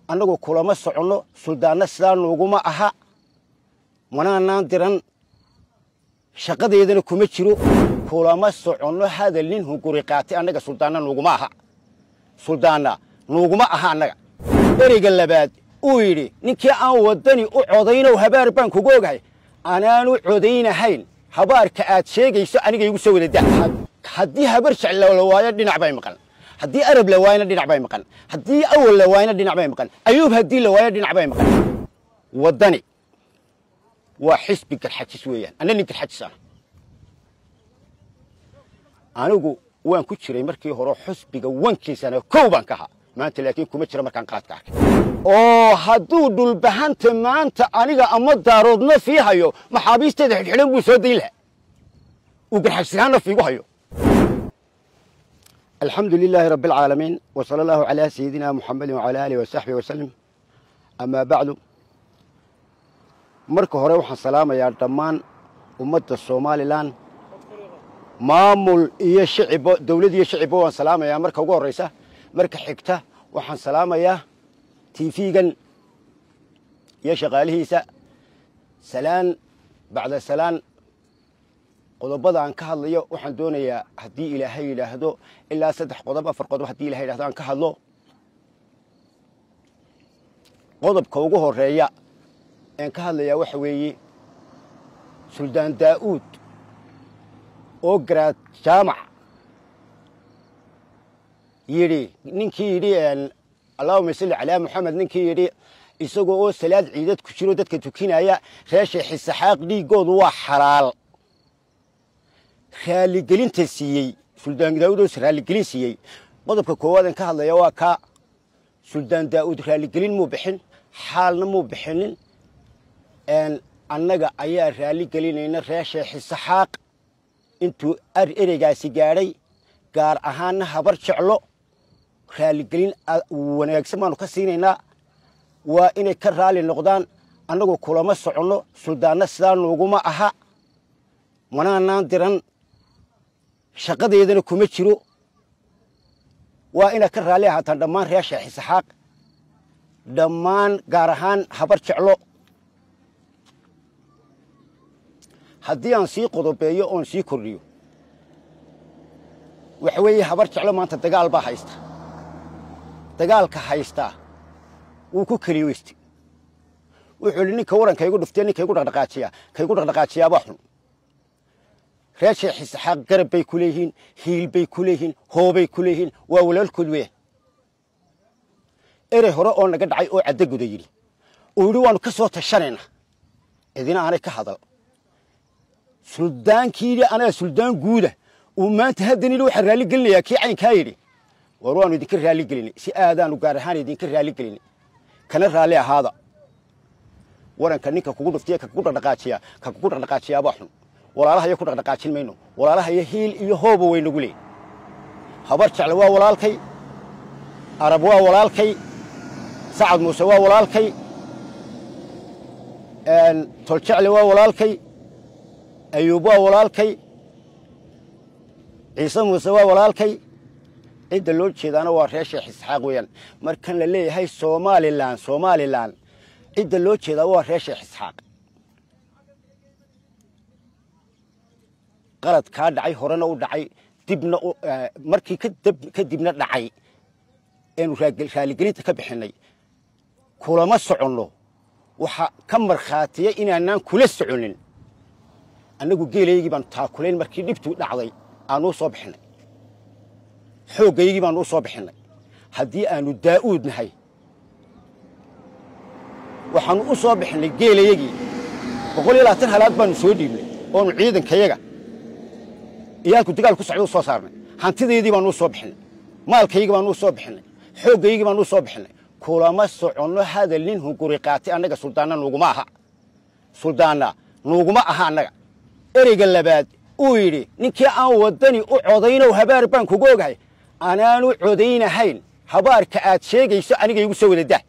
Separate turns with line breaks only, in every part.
annagu kulama socono suldaana sidaan uguma aha manaan diran shaqadeedana kuma jiro kulama socono hadal nin hunguri qaatay annaga suldaana uguma aha suldaana uguma aha annaga ereyga labaad uu yiri ninkii aan wadani u codayno habaar baan kugu ogahay anaanu codaynahayn habaarka aad sheegayso aniga igu soo wada haddii habar jecel la waayo dhinac bay maqan haddii arab la waayna dhinac bay maqan haddii awal la waayna dhinac bay maqan ayuub haddii la waayo dhinac bay maqan wadani waa xisbi garxajis weeyaan anna garxajis ah anigu waan ku jiray markii hore xisbiga wankiisana koow baan ka ahaa maanta laakiin kuma jira markaan qaladka arkay oo hadduu dhulbahanta maanta aniga ama daaroodna fii hayo maxaabiisteeda xidhxidhan buu soo dayn lahaa uu garxajisraanna fiigu hayo الحمد لله رب العالمين وصلى الله على سيدنا محمد وعلى آله وصحبه وسلم أما بعد مركو هوري وحن سلامة يا دمان أمة الصومالي لان مامول إيا شعب دولة إيا شعب وحن سلامة يا مركو قول رئيسة مركو حكته وحن سلامة يا تيفيقا يا شغالهيسة سلام بعد سلام qodobada aan ka hadlayo waxaan doonayaa hadii Ilaahay yiraahdo ilaa 3 qodob 4 qodob hadii Ilaahay yiraahdo aan ka hadlo qodobka ugu horeeya aan ka hadlayaa waxa weeye Suldaan Daawud oo garaad jaamac yiri ninkii yiri Allahumma salli ala Muhammad ninkii yiri isagoo oo salaad ciidad ku jiro dadka tukinaya reeshay xisaaq dhigoodu waa xalaal خالي قلين تسيي سلطان داود خالي قلين سيي قضب كواد إن كهذا يواكا سلطان داود خالي قلين مو بحن حالنا مو بحن أن النجا أيا خالي قلين إن الرئيس حسحاق أنتو إرجع سجاري قار أهان خبر شعلو خالي قلين ونجسمان كسيننا وإن كرالي النقدان النجو كل ما سعنو سلطان السلام وجماعة أها منان درن shaqadeedana kuma jiro waa ina ka raali ahaataan dhammaan reesha xisaaq dhammaan gaar ahaan habar jeclo haddii aan sii qodobeeyo oon sii kordhiyo waxa weeye habar jeclo maanta dagaal baa haysta dagaalka haysta wuu ku kaliyeystay wuxuu ninka warankaygu dhuftay ninka igu dhaqdhaqaajiya baa xun راشي حسحاق قرب بيكوليهن هيل بيكوليهن هو بيكوليهن وولال كلوه إره هراء أنا قد عي أو عدق وديري ولوان كسوة الشرنا إذن أنا كهذا سلطان كيري أنا سلطان جودة وما تهدني لو حرالي قلني يا كي عين كايري وروان يذكر رالي قلني سآذان وقارهان يذكر رالي قلني كان الرالي هذا وران كان نيكا كقول فتيا كقول نقاشيا بحن walaalaha ay ku dhaqaaqin mayno walaalaha ay hiil iyo hoob way nagu leey habar jecel waa walaalkay arab waa walaalkay saad muuse waa walaalkay tol jecel waa walaalkay ayuub waa walaalkay ciise muuse waa walaalkay cid loo jeedana waa reesha xisxaaq weeyaan markan la leeyahay Somaliland cid loo jeedaa waa reesha xisxaaq قرض كان دعي هرنا ودعي دبنا مركي كدبنا دعي إنه خالقين تكبحني كل ما سعنله وح كمر خاتية إن أنا كل سعنين أنا جو جيل يجي بان تاكلين مركي دبتو دعي أنا صبحنا حوج يجي بان صبحنا هدي أنا داود نهاي وحن أصبحنا جيل يجي بقول لا تنهلات بان سودي أو عيدا كيجا iyaalku dagaal ku socdo soo saarnay hantideedii baan u soo bixinay maalkayga baan u soo bixinay xoogayga baan u soo bixinay kulama socono hadal nin hunguri qaatay annaga suldaana nuguma aha annaga ereyga labaad uu yiri ninkii aan wadani u codayno habaar baan kugu ogahay anaanu codaynahayn habaarka aad sheegayso aniga igu soo wada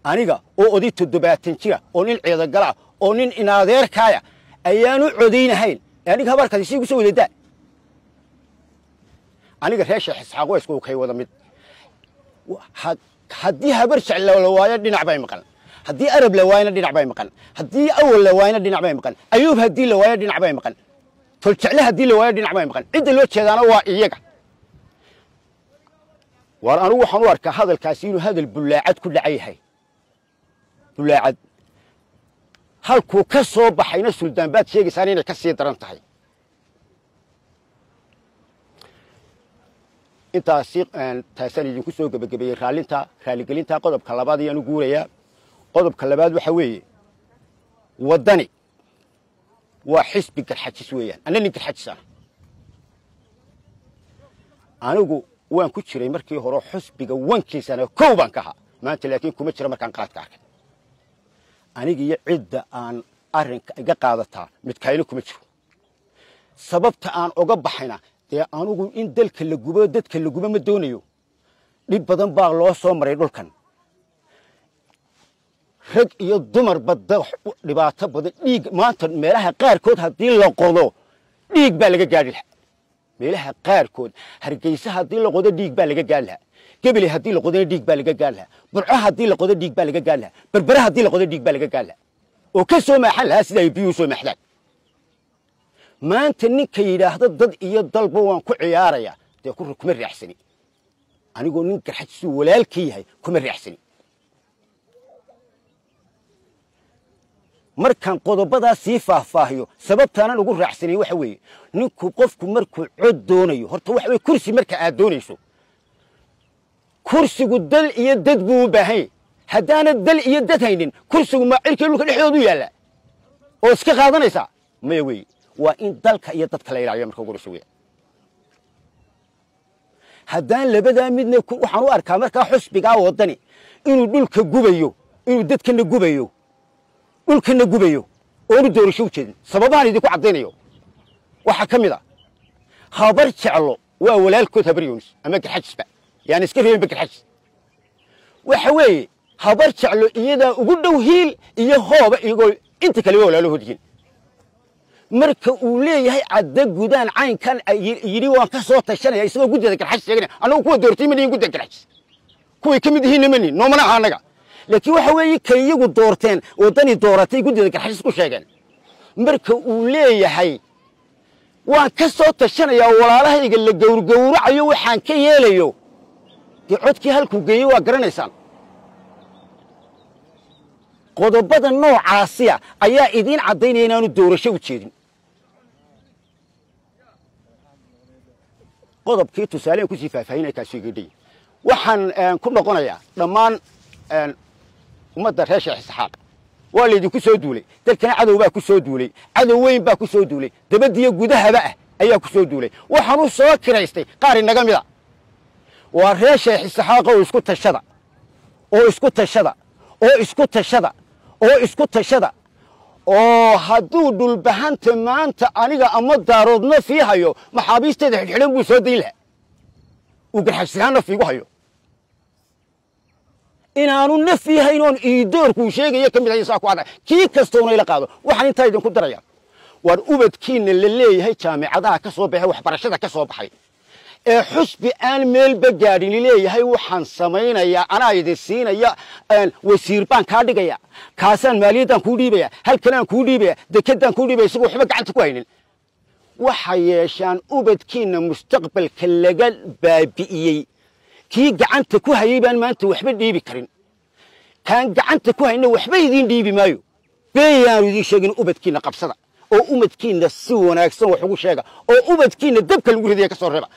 aniga oo odi 7 jira oo nin ciidan gala oo nin inaadeerkaaya ayaanu codaynahayn aniga habaarkaasi igu soo wada aniga reesha xisxaaq way isku kay wada mid haddii habar jecel la waayo dhinac bay maqan haddii arab la waayna dhinac bay maqan haddii awal la waayna dhinac bay maqan ayuub haddii la waayo dhinac bay maqan tol jecle haddii la waayo dhinac bay maqan cidda loo jeedaana waa iyaga war anigu waxaan u arkaa hadalkaasi inuu hadal bulaacad ku dhacay yahay bulaacad halkuu ka soo baxayna suldaan baad sheegaysaan inay ka sii daran tahay intaasi taasaan idinku soo gabagabeeyey raaligelinta qodobka labaad ayaan u guurayaa qodobka labaad waxa weeye waddani waa xisbi garxajis weeyaan anna nin garxajis ah anigu waan ku jiray markii hore xisbiga wankiisana kow baan ka ahaa maanta laakiin kuma jira markaan qaladka arkay aniga iyo cidda aan arrinka iga qaadataa midkayna kuma jiro sababta aan uga baxayna dee anigu in dalka la gubo dadka la gubo ma doonayo dhib badan baa loo soo maray dhulkan rag iyo dumar badda dhibaato badan dhiig maanta meelaha qaarkood haddii la qodo dhiig baa laga gaadhi lahaa meelaha qaarkood hargeysa haddii la qodo dhiig baa laga gaadhi lahaa gebele haddii la qodona dhiig baa laga gaadhi lahaa burco haddii la qodo dhiig baa laga gaadhi lahaa berbere haddii la qodo dhiig baa laga gaadhi lahaa oo ka soo maaxan lahaa sida ay biyuhu soo maaxdaan maanta ninka yidhaahdo dad iyo dalba waan ku ciyaarayaa dee kuma raaxsani anigoo nin garxajisuu walaalka yahay kuma raaxsani markaan qodobadaa sii faahfaahiyo sababtaanan ugu raacsanay waxa weeye ninku qofku markuu cod doonayo horta waxa weeye kursi marka aad doonayso kursigu dal iyo dad buu u baahan yahay haddaanad dal iyo dad haynin kursigu ma cirkii dhulka dhexdoodu yaalla oo iska qaadanaysaa maya weeye waa in dalka iyo dadka la ilaaliyo marka ugu horeysa weeye haddaan labadaa midna waxaan u arkaa markaa xusbigaa waddani inuu dhulka gubayo inuu dadkana gubayo dhulkana gubayo oonu doorasho u jeedin sababahan idinku caddaynayo waxaa ka mid a habar jeclo waa walaalkood habar yoonis ama garxajisba yani iska reebinba garxajis waxa weeye habar jeclo iyadaa ugu dhow hiil iyo hooba iyagoo inta kale waa walaalahood yihiin marka uu leeyahay cadda gudaan caynkan yidhi waan ka soo tashanaya isagoo guddida garxajis sheeganaya annagu kuwa doortay ma nihin guddida garxajis kuway ka mid yihiinna ma nihin noomana aha annaga laakiin waxa weeye kay iyagu doorteen waddani dooratay guddida garxajis ku sheegeen marka uu leeyahay waan ka soo tashanayaa walaalahayga la gowrgowracayo waxaan ka yeelayo dee codkii halkuu geeyey waa garanaysaan qodobada noocaasiya ayaa idiin caddaynaya inaanu doorasho u jeedin qodobkii tusaale aan kusii faahfaahinaya kaasuu iga dhigi waxaan ku noqonayaa dhammaan ummadda reer sheekh isxaaq waa laydinku soo duulay dalkana cadow baa ku soo duulay cadow weyn baa ku soo duulay dabadiyo gudahaba ah ayaa ku soo duulay waxaan u soo kiraystay qaar inaga mida waa reer sheekh isxaaq oo isku tashada oo isku tashada oo isku tashada oo isku tashada oo hadduu dhulbahanta maanta aniga ama daaroodna fii hayo maxaabiisteeda xidhxidhan buu soo dayn lahaa uu garxajishaan naf iigu hayo inaanu naf yahayn oon iidoorkuu sheegaya ka mid ahay saa ku cadda kii kastoona ila qaado waxaan intaa idinku daraya waan ubadkiinna la leeyahay jaamicadaha ka soo baxay waxbarashada ka soo baxay ee xusbi aan meelba gaadhin leeyahay waxaan samaynayaa anaa idin siinaya wasiir baan kaa dhigaya kaasaan maaliyaddaan kuu dhiibaya halkanaan kuu dhiibaya dekeddaan kuu dhiibaya isagoo waxba gacanta ku haynin waxa yeeshaan ubadkiinna mustaqbalka laga baabi'iyey kii gacanta ku hayay baan maanta waxba dhiibi karin kaan gacanta ku hayna waxba idiin dhiibi maayo beeyaanu idiin sheegin ubadkiinna qabsada oo umadkiinna si wanaagsan wax ugu sheega oo ubadkiinna dabka lagu ridaya ka soo reeba